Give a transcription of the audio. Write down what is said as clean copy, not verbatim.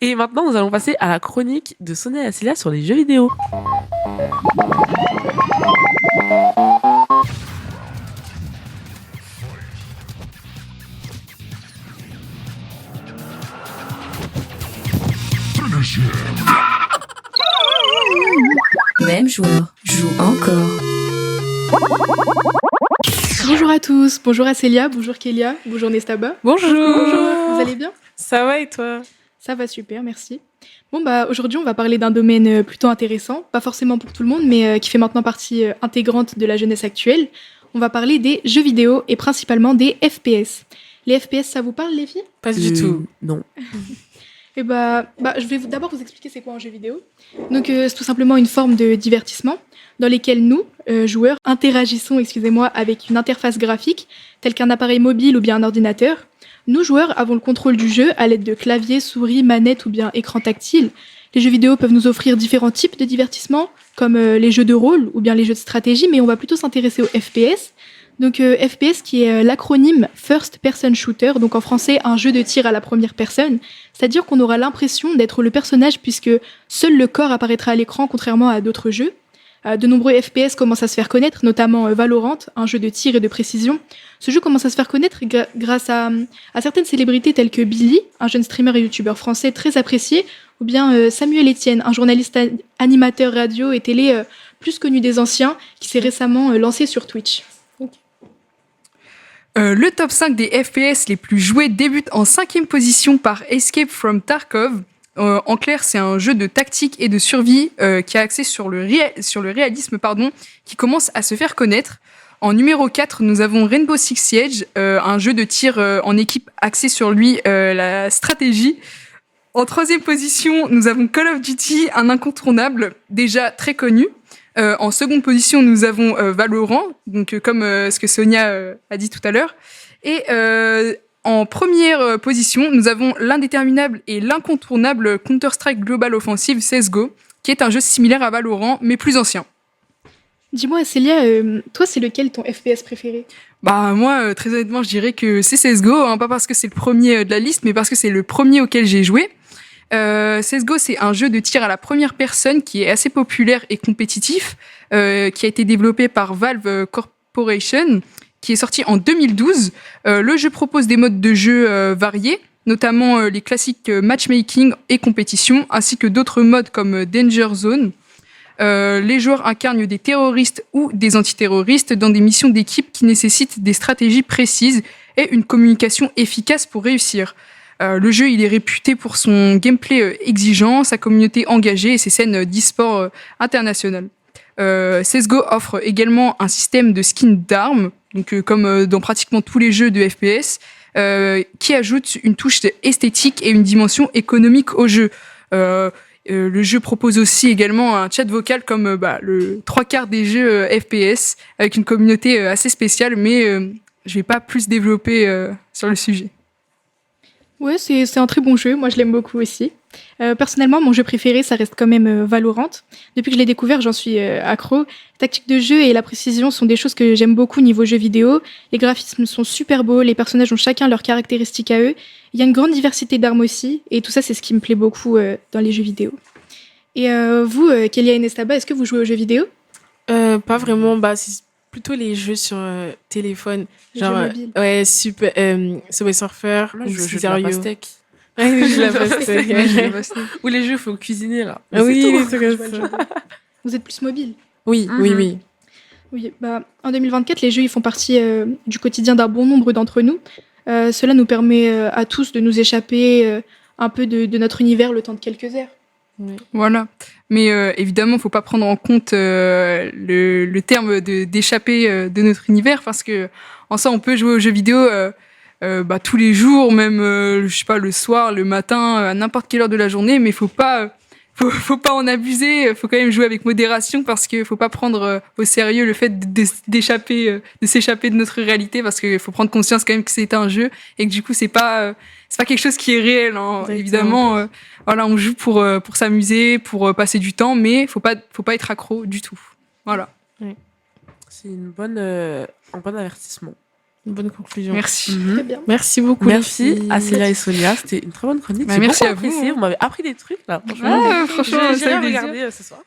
Et maintenant, nous allons passer à la chronique de Sonia et Célia sur les jeux vidéo. Même joueur joue encore. Bonjour à tous, bonjour à Célia, bonjour Kélia, bonjour Nestaba. Bonjour. Vous allez bien? Ça va et toi? Ça va super, merci. Aujourd'hui on va parler d'un domaine plutôt intéressant, pas forcément pour tout le monde, mais qui fait maintenant partie intégrante de la jeunesse actuelle. On va parler des jeux vidéo et principalement des FPS. Les FPS, ça vous parle les filles? Pas du tout. Non. Je vais d'abord vous expliquer c'est quoi un jeu vidéo. Donc c'est tout simplement une forme de divertissement dans lesquels nous, joueurs, interagissons avec une interface graphique telle qu'un appareil mobile ou bien un ordinateur. Nous, joueurs, avons le contrôle du jeu à l'aide de clavier, souris, manette ou bien écran tactile. Les jeux vidéo peuvent nous offrir différents types de divertissement, comme les jeux de rôle ou bien les jeux de stratégie, mais on va plutôt s'intéresser aux FPS. Donc FPS qui est l'acronyme First Person Shooter, donc en français un jeu de tir à la première personne, c'est-à-dire qu'on aura l'impression d'être le personnage puisque seul le corps apparaîtra à l'écran contrairement à d'autres jeux. De nombreux FPS commencent à se faire connaître, notamment Valorant, un jeu de tir et de précision. Ce jeu commence à se faire connaître grâce à certaines célébrités telles que Billy, un jeune streamer et youtubeur français très apprécié, ou bien Samuel Etienne, un journaliste animateur radio et télé plus connu des anciens, qui s'est récemment lancé sur Twitch. Le top 5 des FPS les plus joués débute en 5e position par Escape from Tarkov. En clair, c'est un jeu de tactique et de survie qui a axé sur le réalisme, qui commence à se faire connaître. En numéro 4, nous avons Rainbow Six Siege, un jeu de tir en équipe axé sur la stratégie. En 3e position, nous avons Call of Duty, un incontournable déjà très connu. En seconde position, nous avons Valorant, donc comme ce que Sonia a dit tout à l'heure. Et en première position, nous avons l'indéterminable et l'incontournable Counter-Strike Global Offensive CSGO, qui est un jeu similaire à Valorant, mais plus ancien. Dis-moi, Célia, toi, c'est lequel ton FPS préféré? Moi, très honnêtement, je dirais que c'est CSGO, pas parce que c'est le premier de la liste, mais parce que c'est le premier auquel j'ai joué. CSGO, c'est un jeu de tir à la première personne qui est assez populaire et compétitif, qui a été développé par Valve Corporation, qui est sorti en 2012. Le jeu propose des modes de jeu variés, notamment les classiques matchmaking et compétition, ainsi que d'autres modes comme Danger Zone. Les joueurs incarnent des terroristes ou des antiterroristes dans des missions d'équipe qui nécessitent des stratégies précises et une communication efficace pour réussir. Le jeu, il est réputé pour son gameplay exigeant, sa communauté engagée et ses scènes d'e-sport internationales. CSGO offre également un système de skins d'armes, donc comme dans pratiquement tous les jeux de FPS, qui ajoute une touche esthétique et une dimension économique au jeu. Le jeu propose aussi également un chat vocal comme le 3/4 des jeux FPS, avec une communauté assez spéciale, mais je vais pas plus développer sur le sujet. Ouais, c'est un très bon jeu, moi je l'aime beaucoup aussi. Personnellement, mon jeu préféré, ça reste quand même Valorant. Depuis que je l'ai découvert, j'en suis accro. La tactique de jeu et la précision sont des choses que j'aime beaucoup niveau jeux vidéo. Les graphismes sont super beaux, les personnages ont chacun leurs caractéristiques à eux. Il y a une grande diversité d'armes aussi, et tout ça, c'est ce qui me plaît beaucoup dans les jeux vidéo. Et vous, Kélia et Nestaba, est-ce que vous jouez aux jeux vidéo? Pas vraiment, c'est plutôt les jeux sur téléphone. Les jeux mobiles. Ouais, super. Subway Surfer, Moi, ou je joue Sicario. la pastèque. Ouais, je joue la pastèque. Ouais, je joue la pastèque. Ou les jeux, faut cuisiner, là. Ah oui, C'est les tout. trucs Je comme vois le ça. jeu. Vous êtes plus mobile? Oui, oui, oui. Oui, en 2024, les jeux ils font partie du quotidien d'un bon nombre d'entre nous. Cela nous permet à tous de nous échapper un peu de notre univers le temps de quelques heures. Voilà. Mais évidemment, faut pas prendre en compte le terme d'échapper de notre univers, parce que en ça, on peut jouer aux jeux vidéo tous les jours, même je sais pas, le soir, le matin, à n'importe quelle heure de la journée. Mais faut pas en abuser. Faut quand même jouer avec modération, parce que faut pas prendre au sérieux le fait de s'échapper de notre réalité, parce qu'il faut prendre conscience quand même que c'est un jeu et que du coup c'est pas quelque chose qui est réel, hein. Évidemment, voilà, on joue pour s'amuser, pour passer du temps, mais faut pas être accro du tout. Voilà. C'est un bon avertissement. Une bonne conclusion. Merci. Très bien. Merci beaucoup. les Merci filles. à Célia et Sonia. C'était une très bonne chronique. Bah, J'ai merci beaucoup à vous, apprécié. hein. Vous m'avez appris des trucs là. Franchement, Ah, franchement, j'ai ça fait plaisir. regardé ce soir.